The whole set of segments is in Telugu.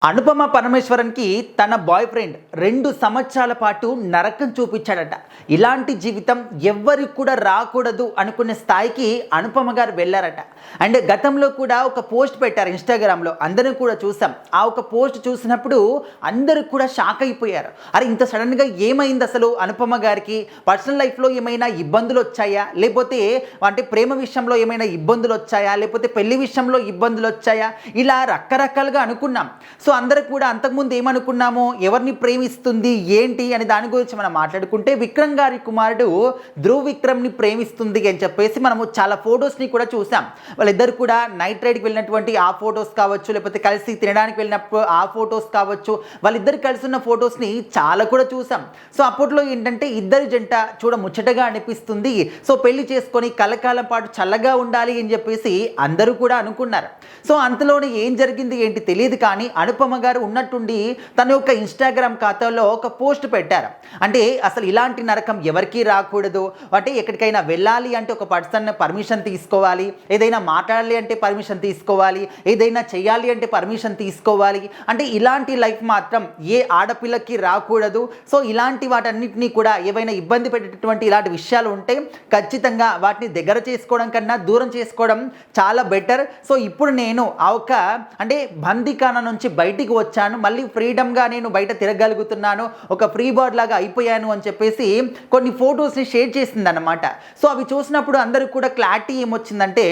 అనుపమ పరమేశ్వరన్కి తన బాయ్ ఫ్రెండ్ 2 సంవత్సరాల పాటు నరకం చూపించాడట. ఇలాంటి జీవితం ఎవ్వరికి కూడా రాకూడదు అనుకునే స్థాయికి అనుపమ గారు వెళ్ళారట. అండ్ గతంలో కూడా ఒక పోస్ట్ పెట్టారు ఇన్స్టాగ్రామ్లో, అందరం కూడా చూసాం. ఆ ఒక పోస్ట్ చూసినప్పుడు అందరూ కూడా షాక్ అయిపోయారు. అరే ఇంత సడన్గా ఏమైంది అసలు అనుపమ గారికి? పర్సనల్ లైఫ్లో ఏమైనా ఇబ్బందులు వచ్చాయా, లేకపోతే అంటే ప్రేమ విషయంలో ఏమైనా ఇబ్బందులు వచ్చాయా, లేకపోతే పెళ్లి విషయంలో ఇబ్బందులు వచ్చాయా, ఇలా రకరకాలుగా అనుకున్నాం. సో అందరూ కూడా అంతకుముందు ఏమనుకున్నాము, ఎవరిని ప్రేమిస్తుంది ఏంటి అని దాని గురించి మనం మాట్లాడుకుంటే, విక్రమ్ గారి కుమారుడు ధ్రువ్ విక్రమ్ని ప్రేమిస్తుంది అని చెప్పేసి మనము చాలా ఫొటోస్ని కూడా చూసాం. వాళ్ళిద్దరు కూడా నైట్ రైడ్కి వెళ్ళినటువంటి ఆ ఫొటోస్ కావచ్చు, లేకపోతే కలిసి తినడానికి వెళ్ళినప్పుడు ఆ ఫొటోస్ కావచ్చు, వాళ్ళిద్దరు కలిసి ఉన్న ఫొటోస్ని చాలా కూడా చూసాం. సో అప్పట్లో ఏంటంటే ఇద్దరు జంట చూడ ముచ్చటగా అనిపిస్తుంది, సో పెళ్లి చేసుకొని కలకాలం పాటు చల్లగా ఉండాలి అని చెప్పేసి అందరూ కూడా అనుకున్నారు. సో అంతలోనే ఏం జరిగింది ఏంటి తెలియదు, కానీ అనుపమ గారు ఉన్నట్టుండి తన యొక్క ఇన్స్టాగ్రామ్ ఖాతాలో ఒక పోస్ట్ పెట్టారు. అంటే అసలు ఇలాంటి నరకం ఎవరికీ రాకూడదు, అంటే ఎక్కడికైనా వెళ్ళాలి అంటే ఒక పర్సన్ పర్మిషన్ తీసుకోవాలి, ఏదైనా మాట్లాడాలి అంటే పర్మిషన్ తీసుకోవాలి, ఏదైనా చేయాలి అంటే పర్మిషన్ తీసుకోవాలి, అంటే ఇలాంటి లైఫ్ మాత్రం ఏ ఆడపిల్లకి రాకూడదు. సో ఇలాంటి వాటన్నిటినీ కూడా ఏవైనా ఇబ్బంది పెట్టేటటువంటి ఇలాంటి విషయాలు ఉంటే ఖచ్చితంగా వాటిని దగ్గర చేసుకోవడం కన్నా దూరం చేసుకోవడం చాలా బెటర్. సో ఇప్పుడు నేను ఆ ఒక అంటే బందీఖానా నుంచి బయటికి వచ్చాను, మళ్ళీ ఫ్రీడమ్గా నేను బయట తిరగలుగుతున్నాను, ఒక ఫ్రీ బర్డ్ లాగా అయిపోయాను అని చెప్పేసి కొన్ని ఫొటోస్ని షేర్ చేసింది అనమాట. సో అవి చూసినప్పుడు అందరూ కూడా క్లారిటీ ఏమొచ్చిందంటే,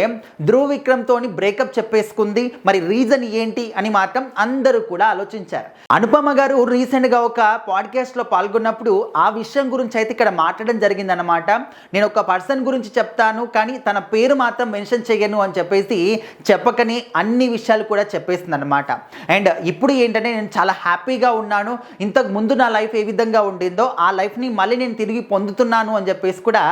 ధ్రువ్ విక్రమ్తోని బ్రేకప్ చెప్పేసుకుంది, మరి రీజన్ ఏంటి అని మాత్రం అందరూ కూడా ఆలోచించారు. అనుపమ గారు రీసెంట్గా ఒక పాడ్కాస్ట్లో పాల్గొన్నప్పుడు ఆ విషయం గురించి అయితే ఇక్కడ మాట్లాడడం జరిగిందనమాట. నేను ఒక పర్సన్ గురించి చెప్తాను కానీ తన పేరు మాత్రం మెన్షన్ చేయను అని చెప్పేసి చెప్పకని అన్ని విషయాలు కూడా చెప్పేసింది అనమాట. అండ్ ఇప్పుడు ఏంటంటే నేను చాలా హ్యాపీగా ఉన్నాను, ఇంతకు ముందు నా లైఫ్ ఏ విధంగా ఉండిందో ఆ లైఫ్ని మళ్ళీ నేను తిరిగి పొందుతున్నాను అని చెప్పేసి కూడా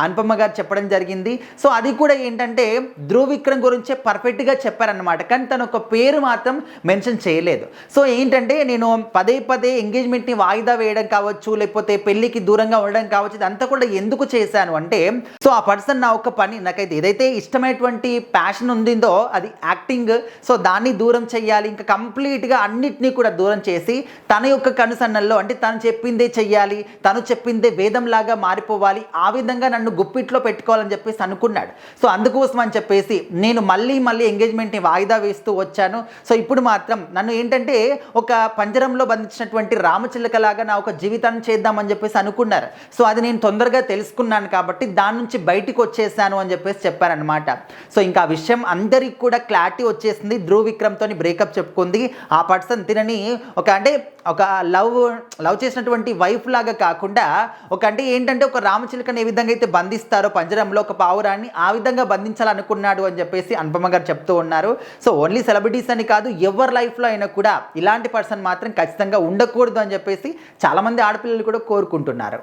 అనుపమ గారు చెప్పడం జరిగింది. సో అది కూడా ఏంటంటే ధ్రువ్ విక్రమ్ గురించే పర్ఫెక్ట్గా చెప్పారనమాట, కానీ తన ఒక పేరు మాత్రం మెన్షన్ చేయలేదు. సో ఏంటంటే నేను పదే పదే ఎంగేజ్మెంట్ని వాయిదా వేయడం కావచ్చు, లేకపోతే పెళ్ళికి దూరంగా ఉండడం కావచ్చు, ఇదంతా కూడా ఎందుకు చేశాను అంటే, సో ఆ పర్సన్ నా ఒక పని నాకైతే ఏదైతే ఇష్టమైనటువంటి ప్యాషన్ ఉండిందో అది యాక్టింగ్, సో దాన్ని దూరం చేయాలి, ఇంకా కంప్లీట్గా అన్నిటినీ కూడా దూరం చేసి తన యొక్క కనుసన్నల్లో అంటే తను చెప్పిందే చెయ్యాలి, తను చెప్పిందే వేదంలాగా మారిపోవాలి, ఆ విధంగా నన్ను గుప్పిట్లో పెట్టుకోవాలని చెప్పేసి అనుకున్నాడు. సో అందుకోసం అని చెప్పేసి నేను మళ్ళీ ఎంగేజ్మెంట్ని వాయిదా వేస్తూ వచ్చాను. సో ఇప్పుడు మాత్రం నన్ను ఏంటంటే ఒక పంజరంలో బంధించినటువంటి రామచిలకలాగా నా ఒక జీవితాన్ని చేద్దామని చెప్పేసి అనుకున్నారు. సో అది నేను తొందరగా తెలుసుకున్నాను కాబట్టి దాని నుంచి బయటికి వచ్చేసాను అని చెప్పేసి చెప్పారనమాట. సో ఇంకా ఆ విషయం అందరికి కూడా క్లారిటీ వచ్చేసింది. ధ్రువ్ విక్రమ్తో బ్రేకప్ చెప్పుకుంది, ఆ పర్సన్ తినని ఒక లవ్ చేసినటువంటి వైఫ్ లాగా కాకుండా అంటే ఏంటంటే ఒక రామచిలుకని ఏ విధంగా అయితే బంధిస్తారో పంజరంలో ఒక పావురాన్ని, ఆ విధంగా బంధించాలనుకున్నాడు అని చెప్పేసి అనుపమ గారు చెప్తూ ఉన్నారు. సో ఓన్లీ సెలబ్రిటీస్ అని కాదు, ఎవరి లైఫ్లో అయినా కూడా ఇలాంటి పర్సన్ మాత్రం ఖచ్చితంగా ఉండకూడదు అని చెప్పేసి చాలామంది ఆడపిల్లలు కూడా కోరుకుంటున్నారు.